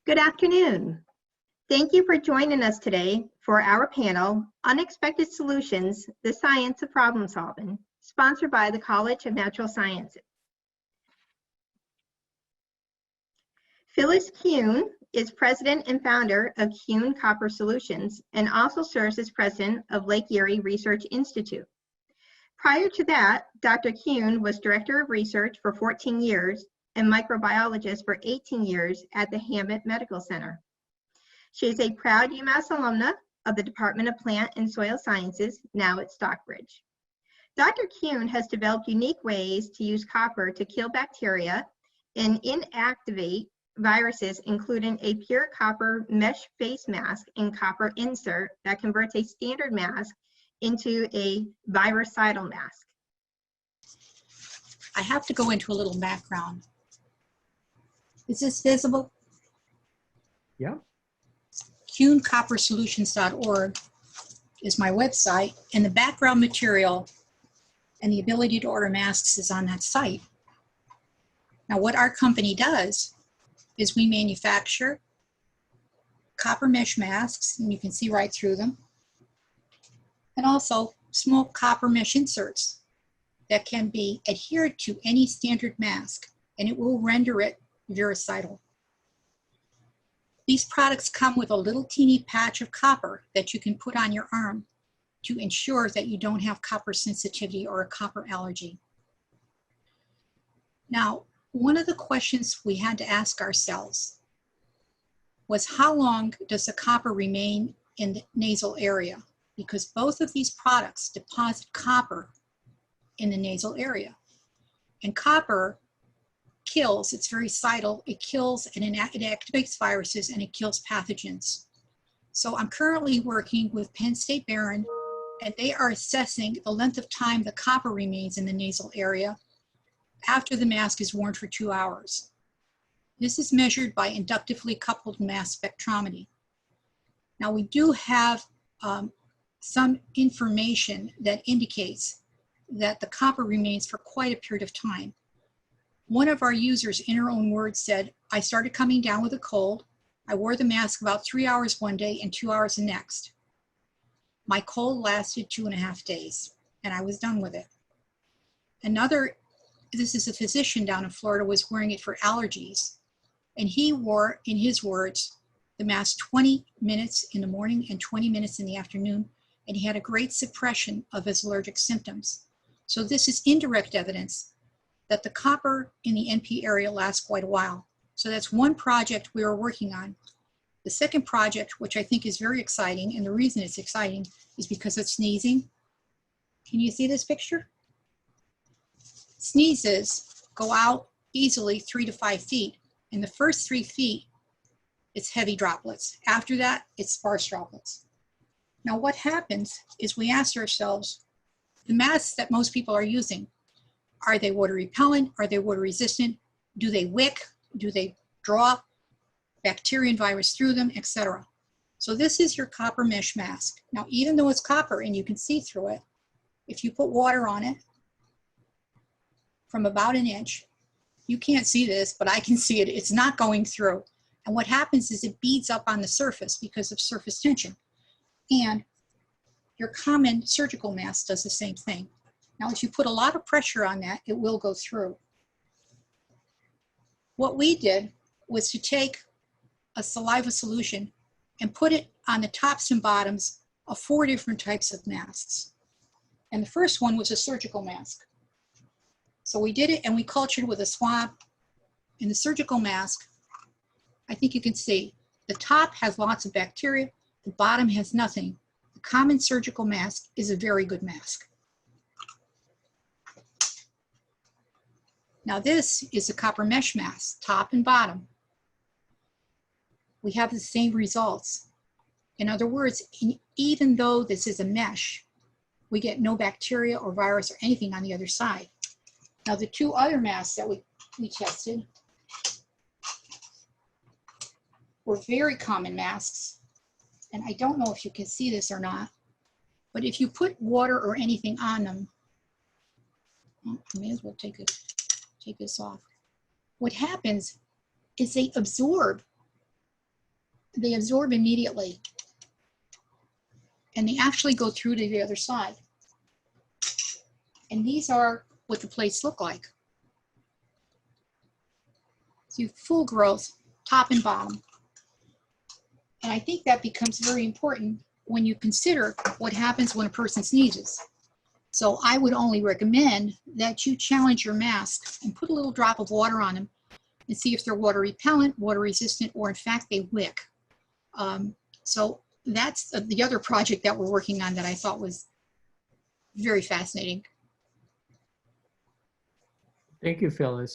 Good afternoon. Thank you for joining us today for our panel, Unexpected Solutions, the Science of Problem Solving, sponsored by the College of Natural Sciences. Phyllis Kuhn is president and founder of Kuhn Copper Solutions and also serves as president of Lake Erie Research Institute. Prior to that, Dr. Kuhn was director of research for 14 years and microbiologist for 18 years at the Hammett Medical Center. She is a proud UMass alumna of the Department of Plant and Soil Sciences, now at Stockbridge. Dr. Kuhn has developed unique ways to use copper to kill bacteria and inactivate viruses, including a pure copper mesh face mask and copper insert that converts a standard mask into a virucidal mask. I have to go into a little background. Is this visible? Yeah. KuhnCopperSolutions.org is my website, and the background material and the ability to order masks is on that site. Now, what our company does is we manufacture copper mesh masks, and you can see right through them, and also small copper mesh inserts that can be adhered to any standard mask, and it will render it virucidal. These products come with a little teeny patch of copper that you can put on your arm to ensure that you don't have copper sensitivity or a copper allergy. Now, one of the questions we had to ask ourselves was, how long does the copper remain in the nasal area? Because both of these products deposit copper in the nasal area. And copper kills, it's virucidal, it kills and it activates viruses and it kills pathogens. So I'm currently working with Penn State Barron, and they are assessing the length of time the copper remains in the nasal area after the mask is worn for 2 hours. This is measured by inductively coupled mass spectrometry. Now, we do have some information that indicates that the copper remains for quite a period of time. One of our users, in her own words, said, I started coming down with a cold. I wore the mask about 3 hours one day and 2 hours the next. My cold lasted 2.5 days, and I was done with it. Another, this is a physician down in Florida, was wearing it for allergies. And he wore, in his words, the mask 20 minutes in the morning and 20 minutes in the afternoon, and he had a great suppression of his allergic symptoms. So this is indirect evidence that the copper in the NP area lasts quite a while. So that's one project we are working on. The second project, which I think is very exciting, and the reason it's exciting is because of sneezing. Can you see this picture? Sneezes go out easily 3 to 5 feet. In the first 3 feet, it's heavy droplets. After that, it's sparse droplets. Now what happens is we ask ourselves, the masks that most people are using, are they water repellent? Are they water resistant? Do they wick? Do they draw bacteria and virus through them, etc.? So this is your copper mesh mask. Now, even though it's copper and you can see through it, if you put water on it from about 1 inch, you can't see this, but I can see it. It's not going through. And what happens is it beads up on the surface because of surface tension. And your common surgical mask does the same thing. Now, if you put a lot of pressure on that, it will go through. What we did was to take a saliva solution and put it on the tops and bottoms of 4 different types of masks. And the first one was a surgical mask. So we did it and we cultured with a swab. In the surgical mask, I think you can see, the top has lots of bacteria, the bottom has nothing. The common surgical mask is a very good mask. Now this is a copper mesh mask, top and bottom. We have the same results. In other words, even though this is a mesh, we get no bacteria or virus or anything on the other side. Now the 2 other masks that we tested were very common masks. And I don't know if you can see this or not, but if you put water or anything on them, I may as well take this off. What happens is they absorb they absorb immediately. And they actually go through to the other side. And these are what the plates look like. So you have full growth, top and bottom. And I think that becomes very important when you consider what happens when a person sneezes. So I would only recommend that you challenge your mask and put a little drop of water on them and see if they're water repellent, water resistant, or in fact they wick. So that's the other project that we're working on that I thought was very fascinating. Thank you, Phyllis.